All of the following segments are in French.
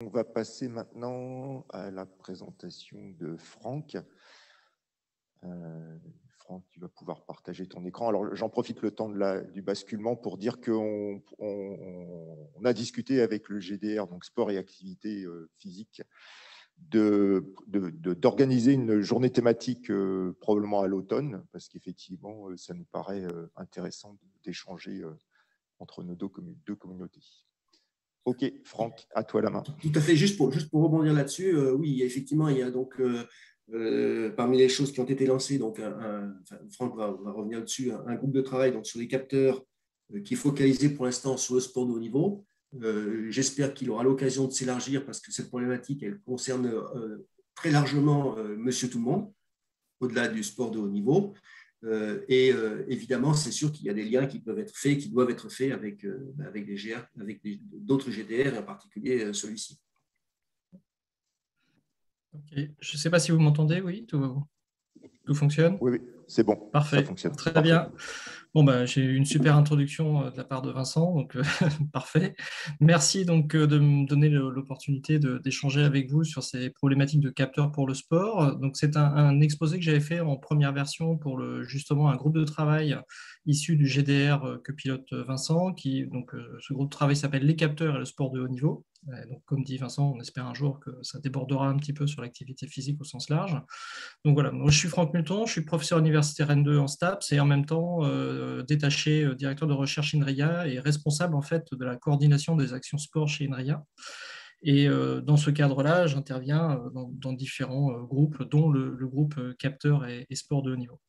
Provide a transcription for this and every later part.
On va passer maintenant à la présentation de Franck. Franck, tu vas pouvoir partager ton écran. Alors, j'en profite le temps du basculement pour dire qu'on a discuté avec le GDR, donc sport et activité physique, d'organiser une journée thématique probablement à l'automne, parce qu'effectivement, ça nous paraît intéressant d'échanger entre nos deux communautés. Ok, Franck, à toi la main. Tout à fait, juste pour rebondir là-dessus, oui, effectivement, il y a donc parmi les choses qui ont été lancées, donc Franck va revenir dessus, un groupe de travail donc, sur les capteurs qui est focalisé pour l'instant sur le sport de haut niveau. J'espère qu'il aura l'occasion de s'élargir parce que cette problématique, elle concerne très largement monsieur tout le monde, au-delà du sport de haut niveau. Évidemment, c'est sûr qu'il y a des liens qui peuvent être faits, qui doivent être faits avec d'autres GDR, et en particulier celui-ci. Okay. Je ne sais pas si vous m'entendez, oui, tout fonctionne? Oui, c'est bon. Parfait. Ça fonctionne. Très Parfait. bien. Bon, j'ai eu une super introduction de la part de Vincent, donc parfait. Merci donc de me donner l'opportunité d'échanger avec vous sur ces problématiques de capteurs pour le sport. Donc c'est un exposé que j'avais fait en première version pour justement un groupe de travail issu du GDR que pilote Vincent. Ce groupe de travail s'appelle Les capteurs et le sport de haut niveau. Donc, comme dit Vincent, on espère un jour que ça débordera un petit peu sur l'activité physique au sens large. Donc voilà, moi, je suis Franck Multon, je suis professeur universitaire N2 en STAPS et en même temps détaché directeur de recherche INRIA et responsable en fait de la coordination des actions sport chez INRIA. Et dans ce cadre-là, j'interviens dans différents groupes, dont le groupe capteurs et sport de haut niveau.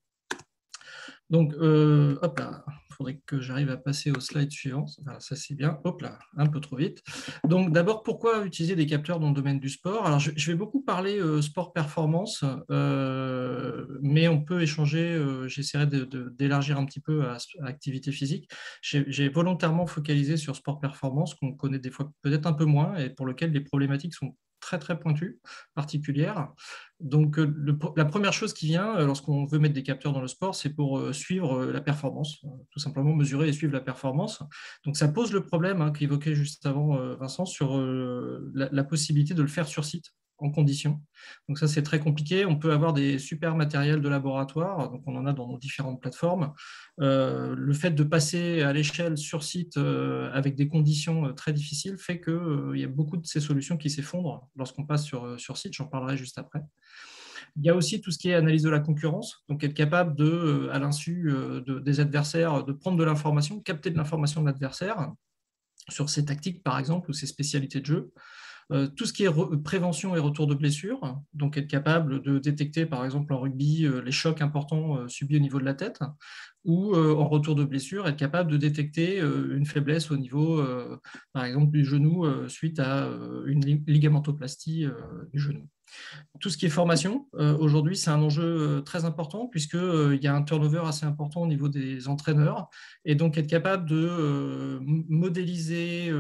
Donc, hop là, il faudrait que j'arrive à passer au slide suivant. Voilà, ça, c'est bien. Hop là, un peu trop vite. Donc, d'abord, pourquoi utiliser des capteurs dans le domaine du sport? Alors, je vais beaucoup parler sport-performance, mais on peut échanger. J'essaierai d'élargir un petit peu à l'activité physique. J'ai volontairement focalisé sur sport-performance, qu'on connaît des fois peut-être un peu moins et pour lequel les problématiques sont très, très pointues, particulières. Donc, la première chose qui vient lorsqu'on veut mettre des capteurs dans le sport, c'est pour suivre la performance, tout simplement mesurer et suivre la performance. Donc, ça pose le problème qu'évoquait juste avant Vincent sur la possibilité de le faire sur site en conditions. Donc ça, c'est très compliqué. On peut avoir des super matériels de laboratoire, donc on en a dans nos différentes plateformes. Le fait de passer à l'échelle sur site avec des conditions très difficiles fait qu'il y a beaucoup de ces solutions qui s'effondrent lorsqu'on passe sur site. J'en parlerai juste après. Il y a aussi tout ce qui est analyse de la concurrence, donc être capable de, à l'insu des adversaires, de prendre de l'information, capter de l'information de l'adversaire sur ses tactiques, par exemple, ou ses spécialités de jeu. Tout ce qui est prévention et retour de blessures, donc être capable de détecter, par exemple, en rugby, les chocs importants subis au niveau de la tête, ou en retour de blessure, être capable de détecter une faiblesse au niveau, par exemple, du genou suite à une ligamentoplastie du genou. Tout ce qui est formation, aujourd'hui, c'est un enjeu très important puisqu'il y a un turnover assez important au niveau des entraîneurs. Et donc, être capable de modéliser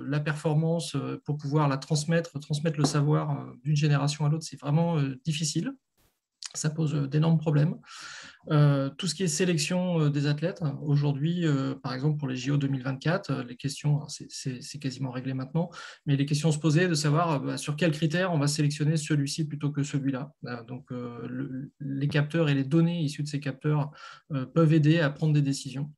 la performance pour pouvoir la transmettre le savoir d'une génération à l'autre, c'est vraiment difficile. Ça pose d'énormes problèmes. Tout ce qui est sélection des athlètes, aujourd'hui, par exemple pour les JO 2024, les questions, c'est quasiment réglé maintenant, mais les questions se posaient de savoir sur quels critères on va sélectionner celui-ci plutôt que celui-là. Donc les capteurs et les données issues de ces capteurs peuvent aider à prendre des décisions.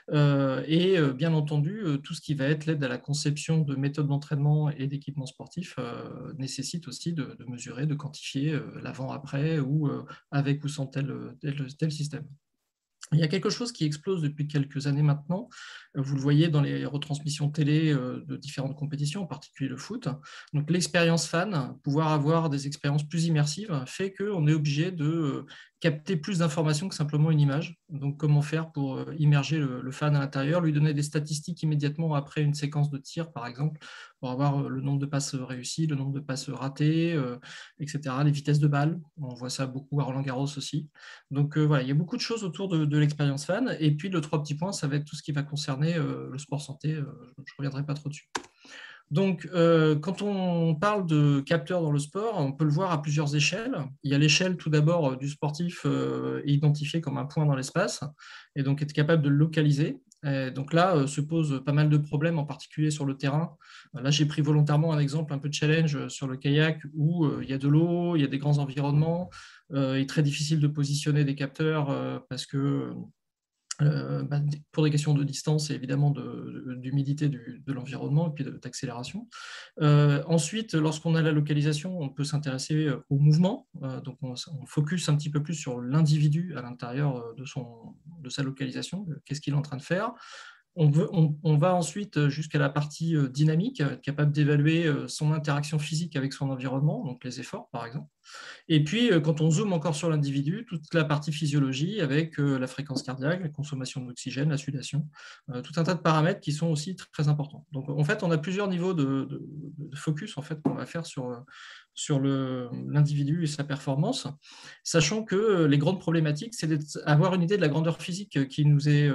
Et bien entendu, tout ce qui va être l'aide à la conception de méthodes d'entraînement et d'équipements sportifs nécessite aussi de mesurer, de quantifier l'avant-après ou avec ou sans tel système. Il y a quelque chose qui explose depuis quelques années maintenant. Vous le voyez dans les retransmissions télé de différentes compétitions, en particulier le foot. Donc, l'expérience fan, pouvoir avoir des expériences plus immersives, fait qu'on est obligé de capter plus d'informations que simplement une image. Donc, comment faire pour immerger le fan à l'intérieur, lui donner des statistiques immédiatement après une séquence de tir, par exemple, pour avoir le nombre de passes réussies, le nombre de passes ratées, etc., les vitesses de balle. On voit ça beaucoup à Roland-Garros aussi. Donc, voilà, il y a beaucoup de choses autour de l'expérience fan. Et puis, le 3 petits points, ça va être tout ce qui va concerner le sport santé. Je ne reviendrai pas trop dessus. Donc, quand on parle de capteurs dans le sport, on peut le voir à plusieurs échelles. Il y a l'échelle tout d'abord du sportif identifié comme un point dans l'espace et donc être capable de le localiser. Donc là, se posent pas mal de problèmes, en particulier sur le terrain. Là, j'ai pris volontairement un exemple un peu de challenge sur le kayak où il y a de l'eau, il y a des grands environnements. Il est très difficile de positionner des capteurs parce que pour des questions de distance et évidemment d'humidité de l'environnement et puis d'accélération. Ensuite, lorsqu'on a la localisation, on peut s'intéresser au mouvement. Donc, on focus un petit peu plus sur l'individu à l'intérieur de sa localisation. Qu'est-ce qu'il est en train de faire? On va ensuite jusqu'à la partie dynamique, être capable d'évaluer son interaction physique avec son environnement, donc les efforts par exemple. Et puis, quand on zoome encore sur l'individu, toute la partie physiologie avec la fréquence cardiaque, la consommation d'oxygène, la sudation, tout un tas de paramètres qui sont aussi très importants. Donc, en fait, on a plusieurs niveaux de focus en fait, qu'on va faire sur l'individu et sa performance, sachant que les grandes problématiques, c'est d'avoir une idée de la grandeur physique qui nous est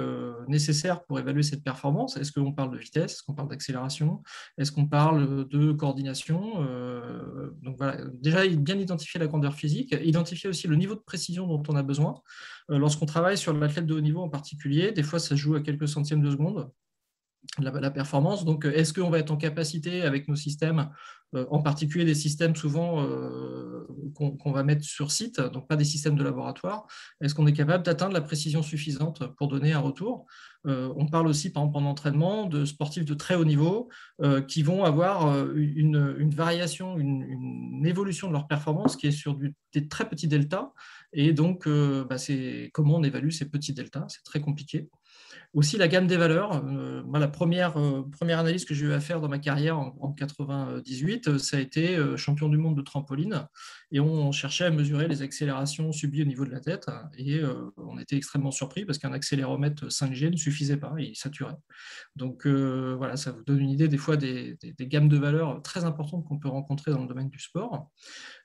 nécessaire pour évaluer cette performance. Est-ce qu'on parle de vitesse? Est-ce qu'on parle d'accélération? Est-ce qu'on parle de coordination? Donc voilà, déjà, bien identifier la grandeur physique, identifier aussi le niveau de précision dont on a besoin. Lorsqu'on travaille sur l'athlète de haut niveau en particulier, des fois, ça joue à quelques centièmes de seconde. La performance. Donc, est-ce qu'on va être en capacité avec nos systèmes, en particulier des systèmes souvent qu'on va mettre sur site, donc pas des systèmes de laboratoire, est-ce qu'on est capable d'atteindre la précision suffisante pour donner un retour? On parle aussi, par exemple, en entraînement, de sportifs de très haut niveau qui vont avoir une variation, une évolution de leur performance qui est sur des très petits deltas. Et donc, c'est comment on évalue ces petits deltas? C'est très compliqué. Aussi, la gamme des valeurs. Moi, la première analyse que j'ai eu à faire dans ma carrière en 98, ça a été champion du monde de trampoline. Et on cherchait à mesurer les accélérations subies au niveau de la tête. Et on était extrêmement surpris parce qu'un accéléromètre 5G ne suffisait pas, il saturait. Donc voilà, ça vous donne une idée des fois des gammes de valeurs très importantes qu'on peut rencontrer dans le domaine du sport.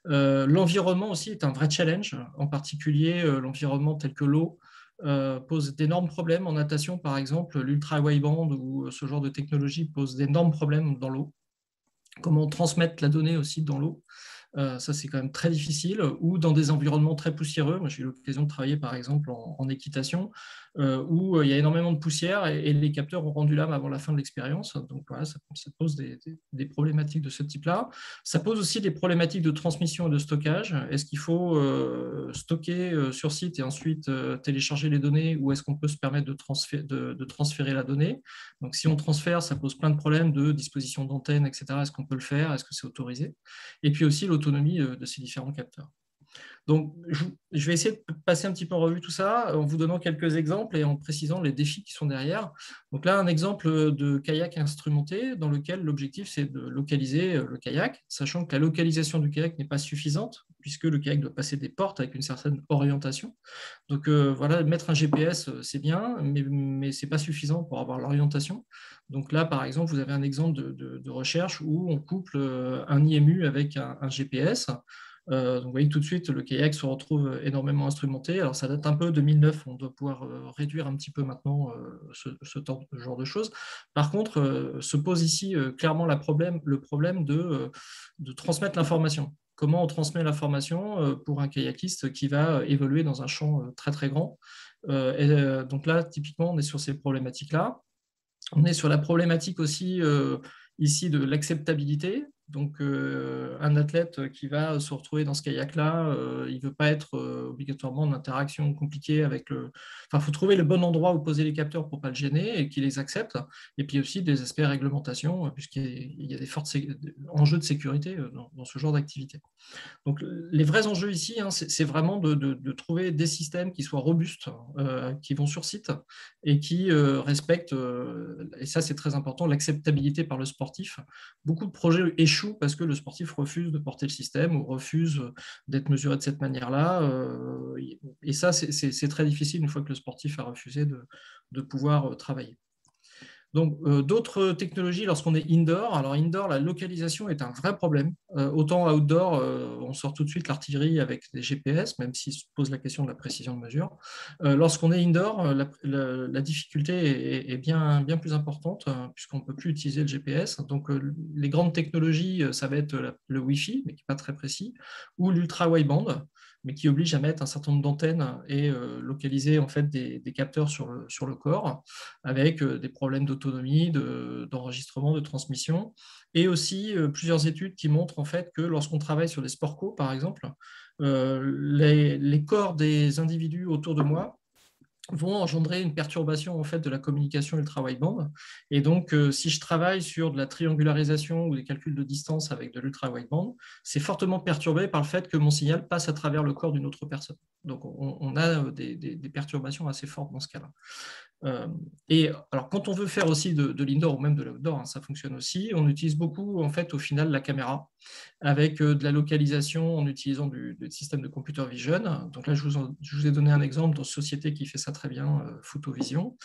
L'environnement aussi est un vrai challenge, en particulier l'environnement tel que l'eau, pose d'énormes problèmes en natation, par exemple. L'ultra wideband ou ce genre de technologie pose d'énormes problèmes dans l'eau. Comment transmettre la donnée aussi dans l'eau, ça c'est quand même très difficile, ou dans des environnements très poussiéreux. Moi j'ai eu l'occasion de travailler par exemple en équitation où il y a énormément de poussière et les capteurs ont rendu l'âme avant la fin de l'expérience. Donc voilà, ça pose des problématiques de ce type-là. Ça pose aussi des problématiques de transmission et de stockage. Est-ce qu'il faut stocker sur site et ensuite télécharger les données, ou est-ce qu'on peut se permettre de transférer la donnée? Donc si on transfère, ça pose plein de problèmes de disposition d'antennes, etc. Est-ce qu'on peut le faire? Est-ce que c'est autorisé? Et puis aussi l'autonomie de ces différents capteurs. Donc, je vais essayer de passer un petit peu en revue tout ça en vous donnant quelques exemples et en précisant les défis qui sont derrière. Donc là, un exemple de kayak instrumenté dans lequel l'objectif, c'est de localiser le kayak, sachant que la localisation du kayak n'est pas suffisante puisque le kayak doit passer des portes avec une certaine orientation. Donc voilà, mettre un GPS, c'est bien, mais ce n'est pas suffisant pour avoir l'orientation. Donc là, par exemple, vous avez un exemple de recherche où on couple un IMU avec un GPS. Donc, vous voyez tout de suite, le kayak se retrouve énormément instrumenté. Alors, ça date un peu de 2009. On doit pouvoir réduire un petit peu maintenant ce genre de choses. Par contre, se pose ici clairement le problème de transmettre l'information. Comment on transmet l'information pour un kayakiste qui va évoluer dans un champ très, très grand. Donc là, typiquement, on est sur ces problématiques-là. On est sur la problématique aussi ici de l'acceptabilité. Donc, un athlète qui va se retrouver dans ce kayak-là, il ne veut pas être obligatoirement en interaction compliquée avec le... Enfin, il faut trouver le bon endroit où poser les capteurs pour ne pas le gêner et qu'il les accepte. Et puis aussi des aspects réglementation, puisqu'il y a des forts enjeux de sécurité dans ce genre d'activité. Donc, les vrais enjeux ici, c'est vraiment de trouver des systèmes qui soient robustes, qui vont sur site et qui respectent, et ça c'est très important, l'acceptabilité par le sportif. Beaucoup de projets échouent parce que le sportif refuse de porter le système ou refuse d'être mesuré de cette manière-là. Et ça, c'est très difficile une fois que le sportif a refusé de pouvoir travailler. Donc, d'autres technologies lorsqu'on est indoor. Alors, indoor, la localisation est un vrai problème. Autant outdoor, on sort tout de suite l'artillerie avec des GPS, même s'il se pose la question de la précision de mesure. Lorsqu'on est indoor, la difficulté est bien plus importante, puisqu'on ne peut plus utiliser le GPS. Donc, les grandes technologies, ça va être le Wi-Fi, mais qui n'est pas très précis, ou l'ultra-wideband, mais qui oblige à mettre un certain nombre d'antennes et localiser en fait des capteurs sur le corps, avec des problèmes d'autonomie, d'enregistrement, de transmission, et aussi plusieurs études qui montrent en fait que lorsqu'on travaille sur des sports co, par exemple, les corps des individus autour de moi vont engendrer une perturbation en fait de la communication ultra-wideband. Et donc, si je travaille sur de la triangularisation ou des calculs de distance avec de l'ultra-wideband, c'est fortement perturbé par le fait que mon signal passe à travers le corps d'une autre personne. Donc, on a des perturbations assez fortes dans ce cas-là. Et alors, quand on veut faire aussi de l'indoor ou même de l'outdoor, hein, ça fonctionne aussi. On utilise beaucoup, en fait, au final, la caméra avec de la localisation en utilisant du système de computer vision. Donc là, je vous ai donné un exemple d'une société qui fait ça très bien, Photovision,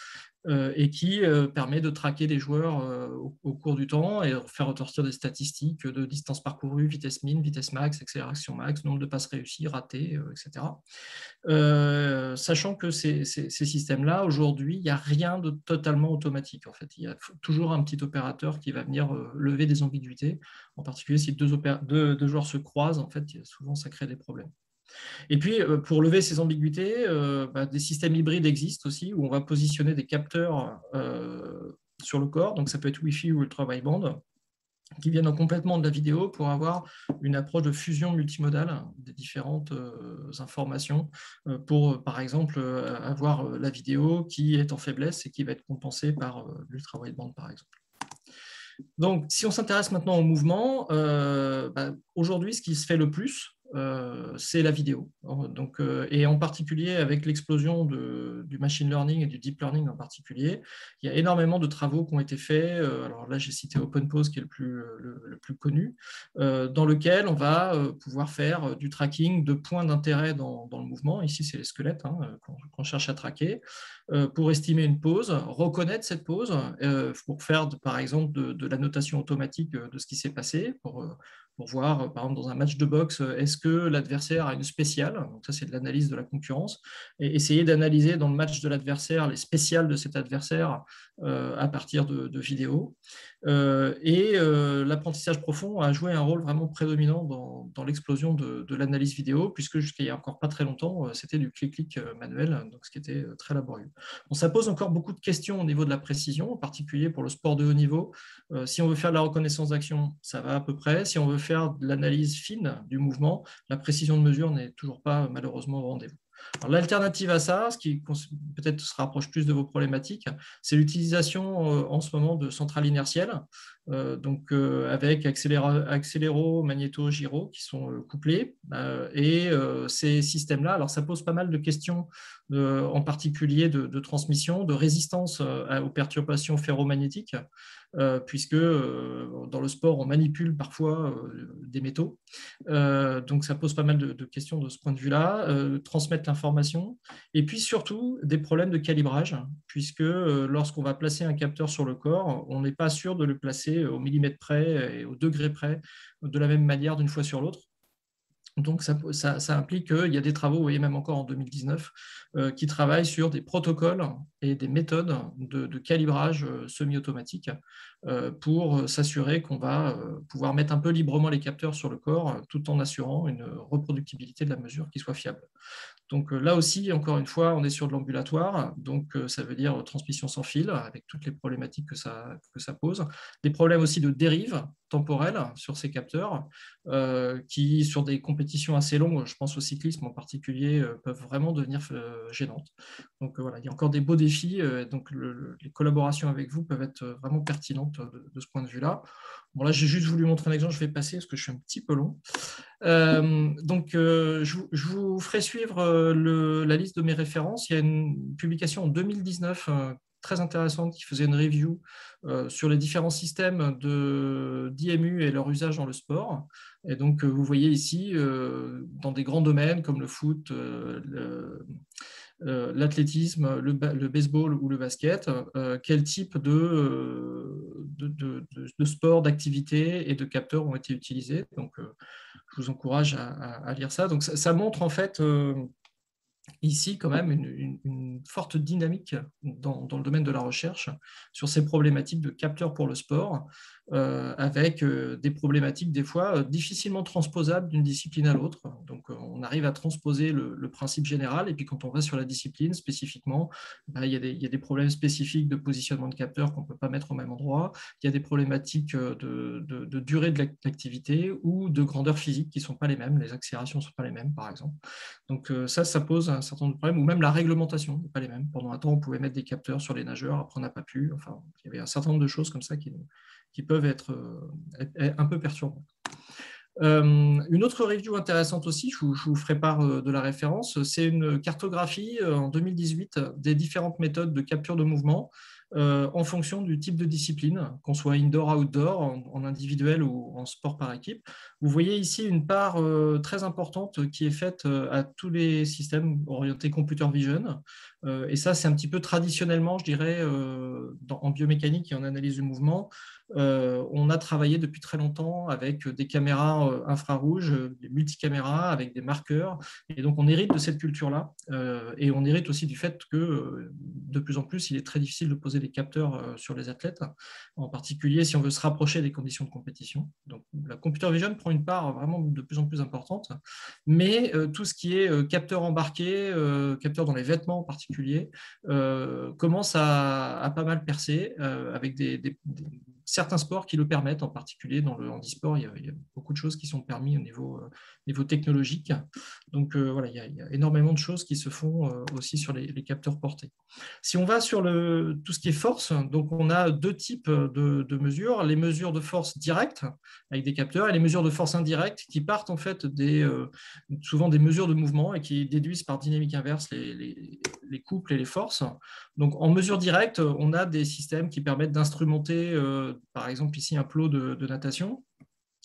et qui permet de traquer les joueurs au cours du temps et faire ressortir des statistiques de distance parcourue, vitesse min, vitesse max, accélération max, nombre de passes réussies, ratées, etc. Sachant que ces systèmes-là, aujourd'hui, il n'y a rien de totalement automatique. En fait, il y a toujours un petit opérateur qui va venir lever des ambiguïtés, en particulier si deux joueurs se croisent, en fait, souvent ça crée des problèmes. Et puis, pour lever ces ambiguïtés, des systèmes hybrides existent aussi, où on va positionner des capteurs sur le corps, donc ça peut être Wi-Fi ou ultra-wideband, qui viennent en complément de la vidéo pour avoir une approche de fusion multimodale des différentes informations, pour, par exemple, avoir la vidéo qui est en faiblesse et qui va être compensée par l'ultra-wideband, par exemple. Donc, si on s'intéresse maintenant au mouvement, aujourd'hui, ce qui se fait le plus, c'est la vidéo. Donc, et en particulier avec l'explosion du machine learning et du deep learning en particulier, il y a énormément de travaux qui ont été faits. Alors là, j'ai cité OpenPose qui est le plus connu, dans lequel on va pouvoir faire du tracking de points d'intérêt dans le mouvement. Ici, c'est les squelettes qu'on cherche à traquer, pour estimer une pose, reconnaître cette pose, pour faire, par exemple, de la notation automatique de ce qui s'est passé, pour voir, par exemple, dans un match de boxe, est-ce que l'adversaire a une spéciale? Donc ça, c'est de l'analyse de la concurrence. Et essayer d'analyser dans le match de l'adversaire les spéciales de cet adversaire à partir de vidéos. L'apprentissage profond a joué un rôle vraiment prédominant dans l'explosion de l'analyse vidéo, puisque jusqu'à il n'y a encore pas très longtemps, c'était du clic-clic manuel, donc ce qui était très laborieux. Bon, ça pose encore beaucoup de questions au niveau de la précision, en particulier pour le sport de haut niveau. Si on veut faire de la reconnaissance d'action, ça va à peu près. Si on veut faire de l'analyse fine du mouvement, la précision de mesure n'est toujours pas malheureusement au rendez-vous. L'alternative à ça, ce qui peut-être se rapproche plus de vos problématiques, c'est l'utilisation en ce moment de centrales inertielles, avec accéléro, magnéto, gyro qui sont couplés. Ces systèmes-là, alors ça pose pas mal de questions, en particulier de transmission, de résistance aux perturbations ferromagnétiques, puisque dans le sport, on manipule parfois des métaux. Donc, ça pose pas mal de questions de ce point de vue-là. Transmettre l'information. Et puis, surtout, des problèmes de calibrage, puisque lorsqu'on va placer un capteur sur le corps, on n'est pas sûr de le placer au millimètre près et au degré près de la même manière d'une fois sur l'autre. Donc, ça implique qu'il y a des travaux, vous voyez, même encore en 2019, qui travaillent sur des protocoles et des méthodes de calibrage semi-automatique pour s'assurer qu'on va pouvoir mettre un peu librement les capteurs sur le corps tout en assurant une reproductibilité de la mesure qui soit fiable. Donc là aussi, encore une fois, on est sur de l'ambulatoire, donc ça veut dire transmission sans fil, avec toutes les problématiques que ça pose. Des problèmes aussi de dérive temporelle sur ces capteurs, qui, sur des compétitions assez longues, je pense au cyclisme en particulier, peuvent vraiment devenir gênantes. Donc voilà, il y a encore des beaux défis, donc les collaborations avec vous peuvent être vraiment pertinentes de ce point de vue-là. Bon, là, j'ai juste voulu montrer un exemple, je vais passer parce que je suis un petit peu long. Je vous ferai suivre la liste de mes références. Il y a une publication en 2019 très intéressante qui faisait une review sur les différents systèmes d'IMU et leur usage dans le sport. Et donc, vous voyez ici, dans des grands domaines comme le foot, l'athlétisme, le baseball ou le basket, quel type de sport, d'activité et de capteurs ont été utilisés. Donc, je vous encourage à lire ça. Donc, ça montre en fait ici quand même une forte dynamique dans le domaine de la recherche sur ces problématiques de capteurs pour le sport, avec des problématiques des fois difficilement transposables d'une discipline à l'autre. Donc on arrive à transposer le principe général, et puis quand on va sur la discipline spécifiquement, il y a des problèmes spécifiques de positionnement de capteurs qu'on ne peut pas mettre au même endroit, il y a des problématiques de durée de l'activité ou de grandeur physique qui ne sont pas les mêmes, les accélérations ne sont pas les mêmes par exemple. Donc ça pose un certain nombre de problèmes, ou même la réglementation n'est pas les mêmes. Pendant un temps, on pouvait mettre des capteurs sur les nageurs, après on n'a pas pu. Enfin, il y avait un certain nombre de choses comme ça qui peuvent être un peu perturbantes. Une autre review intéressante aussi, je vous ferai part de la référence, c'est une cartographie en 2018 des différentes méthodes de capture de mouvement en fonction du type de discipline, qu'on soit indoor, outdoor, en individuel ou en sport par équipe. Vous voyez ici une part très importante qui est faite à tous les systèmes orientés computer vision. Et ça, c'est un petit peu traditionnellement, je dirais, en biomécanique et en analyse du mouvement. On a travaillé depuis très longtemps avec des caméras infrarouges, des multicaméras, avec des marqueurs. Et donc, on hérite de cette culture-là. Et on hérite aussi du fait que, de plus en plus, il est très difficile de poser des capteurs sur les athlètes, en particulier si on veut se rapprocher des conditions de compétition. Donc, la computer vision prend une part vraiment de plus en plus importante. Mais tout ce qui est capteur embarqué, capteur dans les vêtements en particulier, commence à pas mal percer avec certains sports qui le permettent, en particulier dans le handisport. Il y a beaucoup de choses qui sont permises au niveau technologique. Donc voilà, il y a énormément de choses qui se font aussi sur les capteurs portés. Si on va sur tout ce qui est force, donc on a deux types de mesures, les mesures de force directes avec des capteurs et les mesures de force indirectes qui partent en fait souvent des mesures de mouvement et qui déduisent par dynamique inverse les couples et les forces. Donc en mesure directe, on a des systèmes qui permettent d'instrumenter par exemple ici un plot de natation,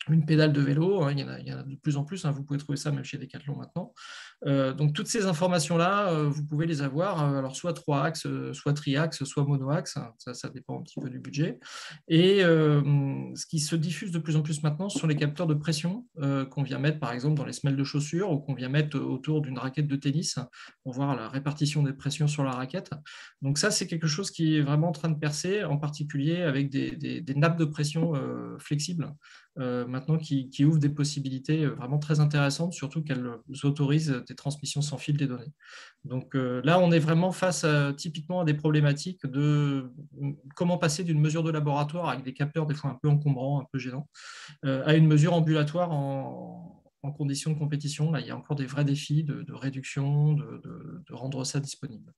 une pédale de vélo, hein, il y en a de plus en plus, hein, vous pouvez trouver ça même chez Decathlon maintenant. Donc toutes ces informations-là, vous pouvez les avoir, alors soit 3 axes, soit triaxe, soit monoaxe, hein, ça dépend un petit peu du budget. Et ce qui se diffuse de plus en plus maintenant, ce sont les capteurs de pression qu'on vient mettre par exemple dans les semelles de chaussures ou qu'on vient mettre autour d'une raquette de tennis pour voir la répartition des pressions sur la raquette. Donc ça, c'est quelque chose qui est vraiment en train de percer, en particulier avec des nappes de pression flexibles. Maintenant qui ouvrent des possibilités vraiment très intéressantes, surtout qu'elles autorisent des transmissions sans fil des données. Donc là, on est vraiment face typiquement à des problématiques de comment passer d'une mesure de laboratoire avec des capteurs des fois un peu encombrants, un peu gênants, à une mesure ambulatoire en conditions de compétition. Là, il y a encore des vrais défis de réduction, de rendre ça disponible.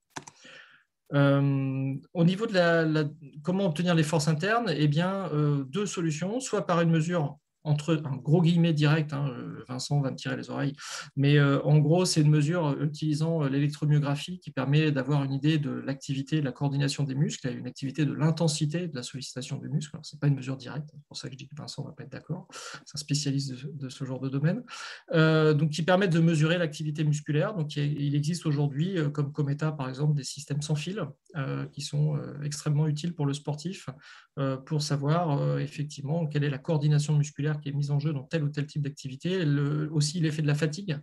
Au niveau de comment obtenir les forces internes, eh bien, deux solutions, soit par une mesure entre un gros guillemets direct, hein, Vincent va me tirer les oreilles, mais en gros, c'est une mesure utilisant l'électromyographie qui permet d'avoir une idée de l'activité, de la coordination des muscles, une activité de l'intensité de la sollicitation des muscles. Ce n'est pas une mesure directe, c'est pour ça que je dis que Vincent ne va pas être d'accord, c'est un spécialiste de ce genre de domaine, donc qui permettent de mesurer l'activité musculaire. Donc il existe aujourd'hui, comme Cometa par exemple, des systèmes sans fil qui sont extrêmement utiles pour le sportif, pour savoir effectivement quelle est la coordination musculaire qui est mise en jeu dans tel ou tel type d'activité, aussi l'effet de la fatigue,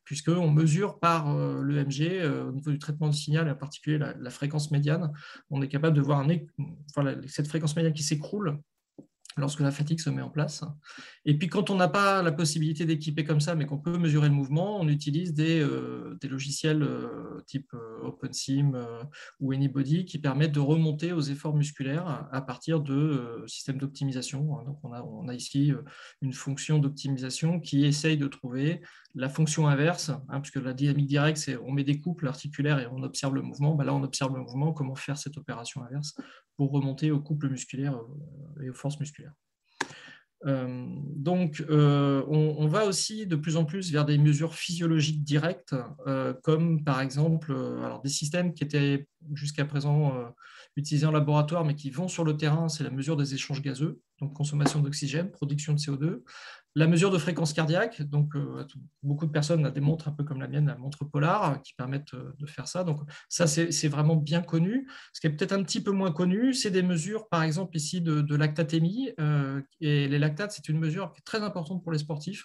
puisqu'on mesure par l'EMG, au niveau du traitement du signal, en particulier la fréquence médiane, on est capable de voir cette fréquence médiane qui s'écroule lorsque la fatigue se met en place. Et puis, quand on n'a pas la possibilité d'équiper comme ça, mais qu'on peut mesurer le mouvement, on utilise des logiciels type OpenSim ou Anybody qui permettent de remonter aux efforts musculaires à partir de systèmes d'optimisation. Donc, on a ici une fonction d'optimisation qui essaye de trouver la fonction inverse, hein, puisque la dynamique directe, c'est on met des couples articulaires et on observe le mouvement. Là, on observe le mouvement, comment faire cette opération inverse pour remonter aux couples musculaires et aux forces musculaires. Donc, on va aussi de plus en plus vers des mesures physiologiques directes, comme par exemple des systèmes qui étaient jusqu'à présent utilisés en laboratoire, mais qui vont sur le terrain, c'est la mesure des échanges gazeux, donc consommation d'oxygène, production de CO2. La mesure de fréquence cardiaque, donc beaucoup de personnes des montres un peu comme la mienne, la montre Polar, qui permettent de faire ça. Donc ça, c'est vraiment bien connu. Ce qui est peut-être un petit peu moins connu, c'est des mesures, par exemple ici, de lactatémie. Et les lactates, c'est une mesure qui est très importante pour les sportifs,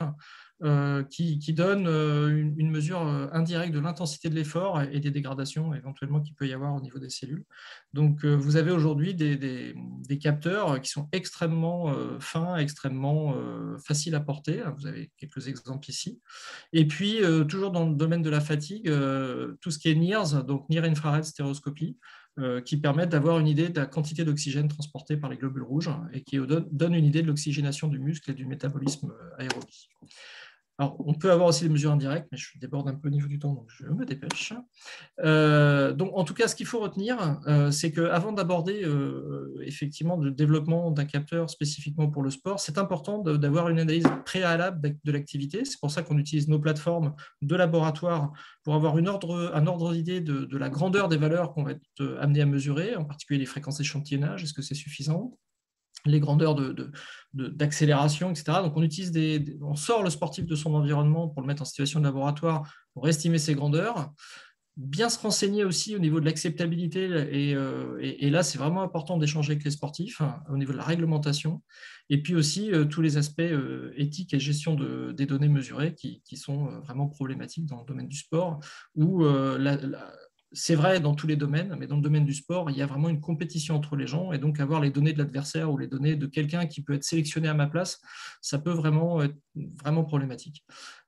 qui donne une mesure indirecte de l'intensité de l'effort et des dégradations éventuellement qu'il peut y avoir au niveau des cellules. Donc vous avez aujourd'hui des capteurs qui sont extrêmement fins, extrêmement faciles à porter. Vous avez quelques exemples ici. Et puis, toujours dans le domaine de la fatigue, tout ce qui est NIRS, donc Near Infrared Stereoscopy, qui permettent d'avoir une idée de la quantité d'oxygène transporté par les globules rouges et qui donne une idée de l'oxygénation du muscle et du métabolisme aérobie. Alors, on peut avoir aussi des mesures indirectes, mais je déborde un peu au niveau du temps, donc je me dépêche. Donc, en tout cas, ce qu'il faut retenir, c'est qu'avant d'aborder effectivement le développement d'un capteur spécifiquement pour le sport, c'est important d'avoir une analyse préalable de l'activité. C'est pour ça qu'on utilise nos plateformes de laboratoire pour avoir un ordre d'idée de la grandeur des valeurs qu'on va être amené à mesurer, en particulier les fréquences d'échantillonnage. Est-ce que c'est suffisant ? Les grandeurs d'accélération, etc. Donc, on sort le sportif de son environnement pour le mettre en situation de laboratoire pour estimer ses grandeurs. Bien se renseigner aussi au niveau de l'acceptabilité. Et là, c'est vraiment important d'échanger avec les sportifs au niveau de la réglementation. Et puis aussi, tous les aspects éthiques et gestion des données mesurées qui sont vraiment problématiques dans le domaine du sport, où c'est vrai dans tous les domaines, mais dans le domaine du sport, il y a vraiment une compétition entre les gens, et donc avoir les données de l'adversaire ou les données de quelqu'un qui peut être sélectionné à ma place, ça peut vraiment être vraiment problématique.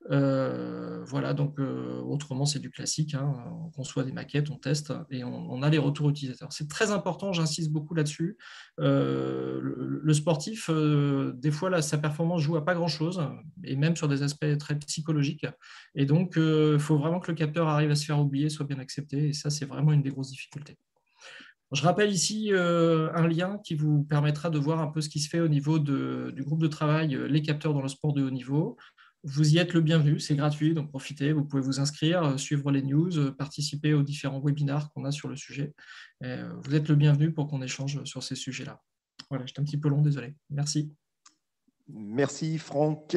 Voilà, donc autrement, c'est du classique, hein. On conçoit des maquettes, on teste et on a les retours utilisateurs. C'est très important, j'insiste beaucoup là-dessus. Le sportif, des fois, là, sa performance joue à pas grand-chose, et même sur des aspects très psychologiques. Et donc, il faut vraiment que le capteur arrive à se faire oublier, soit bien accepté. Et ça, c'est vraiment une des grosses difficultés. Je rappelle ici un lien qui vous permettra de voir un peu ce qui se fait au niveau du groupe de travail Les capteurs dans le sport de haut niveau. Vous y êtes le bienvenu, c'est gratuit, donc profitez, vous pouvez vous inscrire, suivre les news, participer aux différents webinars qu'on a sur le sujet. Vous êtes le bienvenu pour qu'on échange sur ces sujets-là. Voilà, j'étais un petit peu long, désolé. Merci. Merci Franck.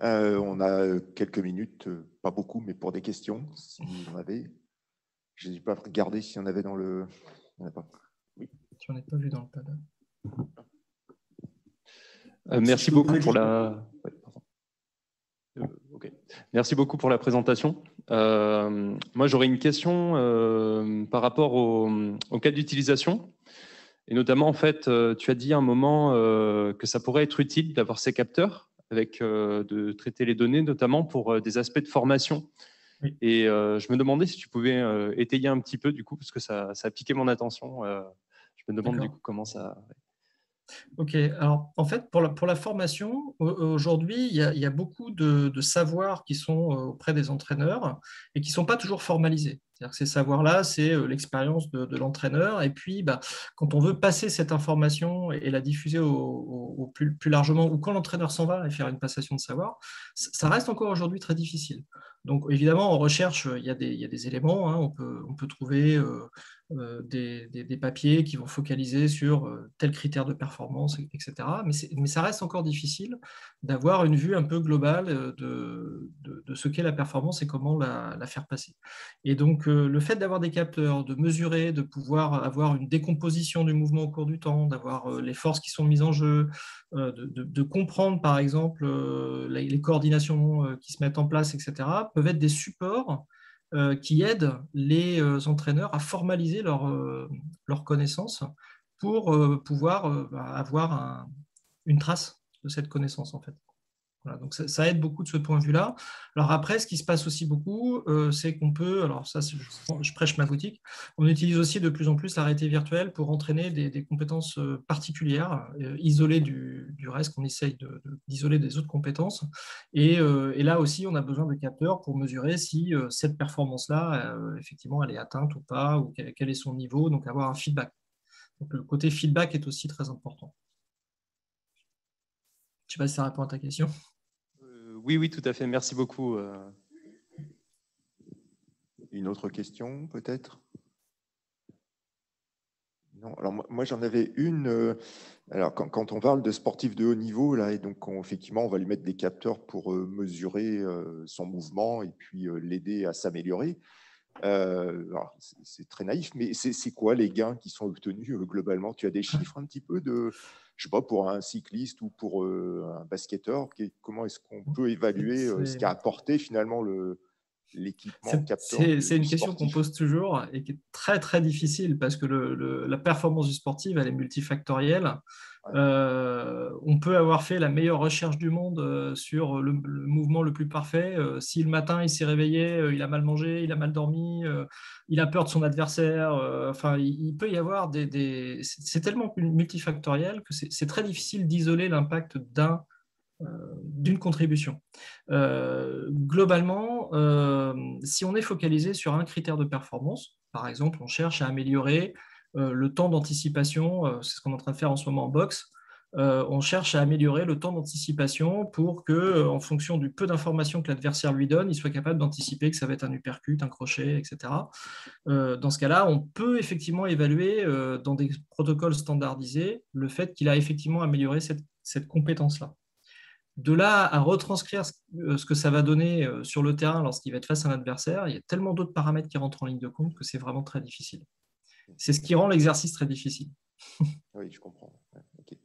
On a quelques minutes, pas beaucoup, mais pour des questions, si vous en avez. Je n'ai pas regardé s'il y en avait dans le... Il n'y en a pas. Oui. Tu n'en as pas vu dans le pad. Merci beaucoup pour la... Okay. Merci beaucoup pour la présentation. Moi, j'aurais une question par rapport au cas d'utilisation. Et notamment, en fait, tu as dit à un moment que ça pourrait être utile d'avoir ces capteurs, de traiter les données, notamment pour des aspects de formation. Oui. Et je me demandais si tu pouvais étayer un petit peu, du coup, parce que ça a piqué mon attention. Je me demande du coup comment ça... Ok, alors en fait, pour la formation, aujourd'hui, il y a beaucoup de savoirs qui sont auprès des entraîneurs et qui ne sont pas toujours formalisés. C'est-à-dire que ces savoirs-là, c'est l'expérience de l'entraîneur. Et puis, quand on veut passer cette information et la diffuser plus largement, ou quand l'entraîneur s'en va et faire une passation de savoir, ça reste encore aujourd'hui très difficile. Donc, évidemment, en recherche, il y a des éléments. Hein, on peut trouver des papiers qui vont focaliser sur tel critère de performance, etc. Mais ça reste encore difficile d'avoir une vue un peu globale de ce qu'est la performance et comment la faire passer. Et donc, le fait d'avoir des capteurs, de mesurer, de pouvoir avoir une décomposition du mouvement au cours du temps, d'avoir les forces qui sont mises en jeu, de comprendre, par exemple, les coordinations qui se mettent en place, etc., peuvent être des supports qui aident les entraîneurs à formaliser leurs connaissances pour pouvoir avoir une trace de cette connaissance, en fait. Voilà, donc ça aide beaucoup de ce point de vue-là. Alors après, ce qui se passe aussi beaucoup, c'est qu'on peut, alors ça, je prêche ma boutique, on utilise aussi de plus en plus la réalité virtuelle pour entraîner des compétences particulières, isolées du reste, qu'on essaye d'isoler des autres compétences. Et là aussi, on a besoin de capteurs pour mesurer si cette performance-là, effectivement, elle est atteinte ou pas, ou quel est son niveau, donc avoir un feedback. Donc le côté feedback est aussi très important. Je ne sais pas si ça répond à ta question. Oui, tout à fait. Merci beaucoup. Une autre question, peut-être? Non, alors moi j'en avais une. Alors quand on parle de sportifs de haut niveau, là, et donc effectivement, on va lui mettre des capteurs pour mesurer son mouvement et puis l'aider à s'améliorer. C'est très naïf, mais c'est quoi les gains qui sont obtenus globalement? Tu as des chiffres un petit peu de, je sais pas, pour un cycliste ou pour un basketteur, comment est-ce qu'on peut évaluer ce qu'a apporté finalement l'équipement capteur C'est une du question qu'on sportif? pose toujours et qui est très très difficile parce que la performance du sportif, elle est multifactorielle. Ouais. On peut avoir fait la meilleure recherche du monde sur le mouvement le plus parfait. Si le matin il s'est réveillé, il a mal mangé, il a mal dormi, il a peur de son adversaire. Enfin, il peut y avoir c'est tellement multifactoriel que c'est très difficile d'isoler l'impact d'une contribution. Globalement, si on est focalisé sur un critère de performance, par exemple, on cherche à améliorer le temps d'anticipation, c'est ce qu'on est en train de faire en ce moment en boxe, on cherche à améliorer le temps d'anticipation pour que, en fonction du peu d'informations que l'adversaire lui donne, il soit capable d'anticiper que ça va être un uppercut, un crochet, etc. Dans ce cas-là, on peut effectivement évaluer dans des protocoles standardisés le fait qu'il a effectivement amélioré cette compétence-là. De là à retranscrire ce que ça va donner sur le terrain lorsqu'il va être face à un adversaire, il y a tellement d'autres paramètres qui rentrent en ligne de compte que c'est vraiment très difficile. C'est ce qui rend l'exercice très difficile. Oui, je comprends. Okay.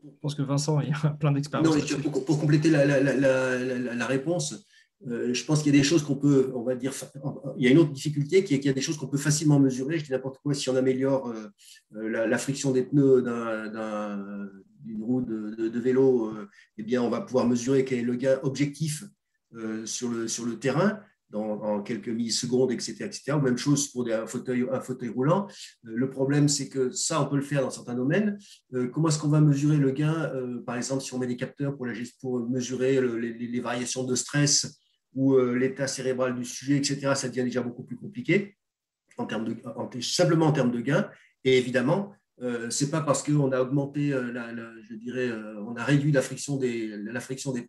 Je pense que Vincent il a plein d'expériences. Non, pour compléter la réponse, je pense qu'il y a des choses qu'on peut, on va dire, il y a une autre difficulté qui est qu'il y a des choses qu'on peut facilement mesurer. Je dis n'importe quoi, si on améliore la friction des pneus d'une roue de vélo, eh bien, on va pouvoir mesurer quel est le gain objectif sur le terrain en quelques millisecondes, etc. Ou même chose pour un fauteuil roulant. Le problème, c'est que ça, on peut le faire dans certains domaines. Comment est-ce qu'on va mesurer le gain? Par exemple, si on met des capteurs pour mesurer les variations de stress ou l'état cérébral du sujet, etc., ça devient déjà beaucoup plus compliqué simplement en termes de gain. Et évidemment, ce n'est pas parce qu'on a augmenté, je dirais, on a réduit la friction des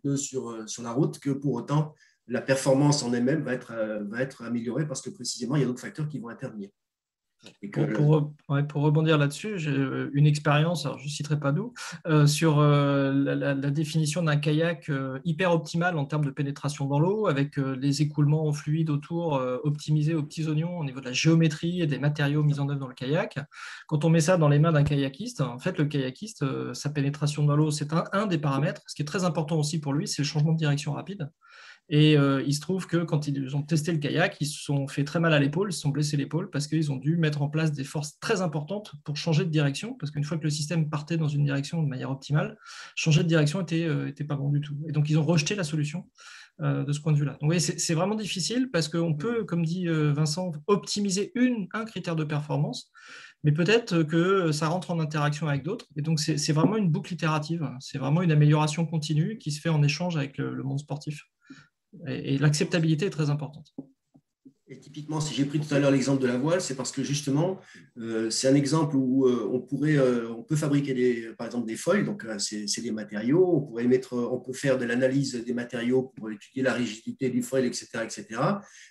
pneus sur la route que pour autant la performance en elle-même va être améliorée parce que précisément, il y a d'autres facteurs qui vont intervenir. Pour rebondir là-dessus, j'ai une expérience, alors je ne citerai pas d'où, sur la définition d'un kayak hyper optimal en termes de pénétration dans l'eau, avec les écoulements fluides autour optimisés aux petits oignons au niveau de la géométrie et des matériaux mis en œuvre dans le kayak. Quand on met ça dans les mains d'un kayakiste, en fait, le kayakiste, sa pénétration dans l'eau, c'est un des paramètres. Ce qui est très important aussi pour lui, c'est le changement de direction rapide. Et il se trouve que quand ils ont testé le kayak, ils se sont fait très mal à l'épaule, ils se sont blessés l'épaule parce qu'ils ont dû mettre en place des forces très importantes pour changer de direction, parce qu'une fois que le système partait dans une direction de manière optimale, changer de direction était pas bon du tout. Et donc ils ont rejeté la solution de ce point de vue-là. Donc oui, c'est vraiment difficile parce qu'on peut, comme dit Vincent, optimiser un critère de performance, mais peut-être que ça rentre en interaction avec d'autres. Et donc c'est vraiment une boucle itérative, c'est vraiment une amélioration continue qui se fait en échange avec le monde sportif. Et l'acceptabilité est très importante. Et typiquement, si j'ai pris tout à l'heure l'exemple de la voile, c'est parce que justement, c'est un exemple où on peut fabriquer par exemple des foils, donc c'est des matériaux, on peut faire de l'analyse des matériaux pour étudier la rigidité du foil, etc.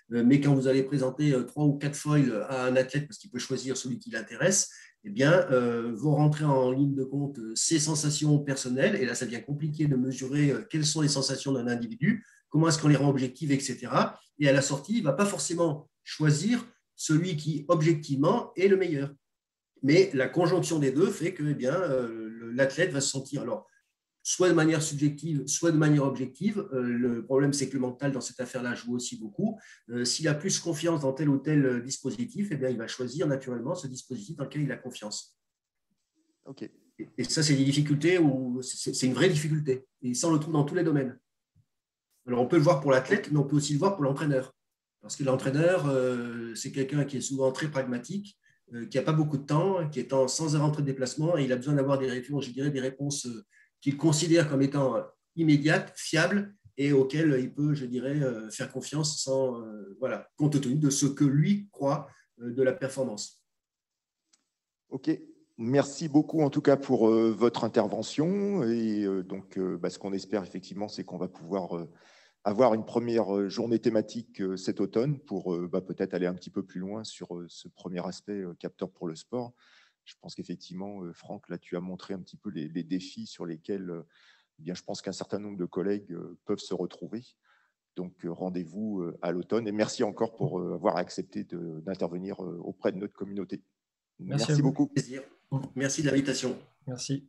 Mais quand vous allez présenter 3 ou 4 foils à un athlète, parce qu'il peut choisir celui qui l'intéresse, eh bien, vont rentrer en ligne de compte ses sensations personnelles, et là, ça devient compliqué de mesurer quelles sont les sensations d'un individu, comment est-ce qu'on les rend objectives, etc. Et à la sortie, il ne va pas forcément choisir celui qui, objectivement, est le meilleur. Mais la conjonction des deux fait que l'athlète va se sentir, alors, soit de manière subjective, soit de manière objective. Le problème, c'est que le mental, dans cette affaire-là, joue aussi beaucoup. S'il a plus confiance dans tel ou tel dispositif, eh bien, il va choisir naturellement ce dispositif dans lequel il a confiance. Okay. Et ça, c'est des difficultés, c'est une vraie difficulté. Et ça, on le trouve dans tous les domaines. Alors, on peut le voir pour l'athlète, mais on peut aussi le voir pour l'entraîneur. Parce que l'entraîneur, c'est quelqu'un qui est souvent très pragmatique, qui n'a pas beaucoup de temps, qui est sans rentrée de déplacement, et il a besoin d'avoir des réponses qu'il considère comme étant immédiates, fiables, et auxquelles il peut, faire confiance compte tenu de ce que lui croit de la performance. OK. Merci beaucoup en tout cas pour votre intervention. Et donc, ce qu'on espère effectivement, c'est qu'on va pouvoir avoir une première journée thématique cet automne pour peut-être aller un petit peu plus loin sur ce premier aspect capteur pour le sport. Je pense qu'effectivement, Franck, là, tu as montré un petit peu les défis sur lesquels eh bien, je pense qu'un certain nombre de collègues peuvent se retrouver. Donc, rendez-vous à l'automne. Et merci encore pour avoir accepté d'intervenir auprès de notre communauté. Merci beaucoup. Merci de l'invitation. Merci.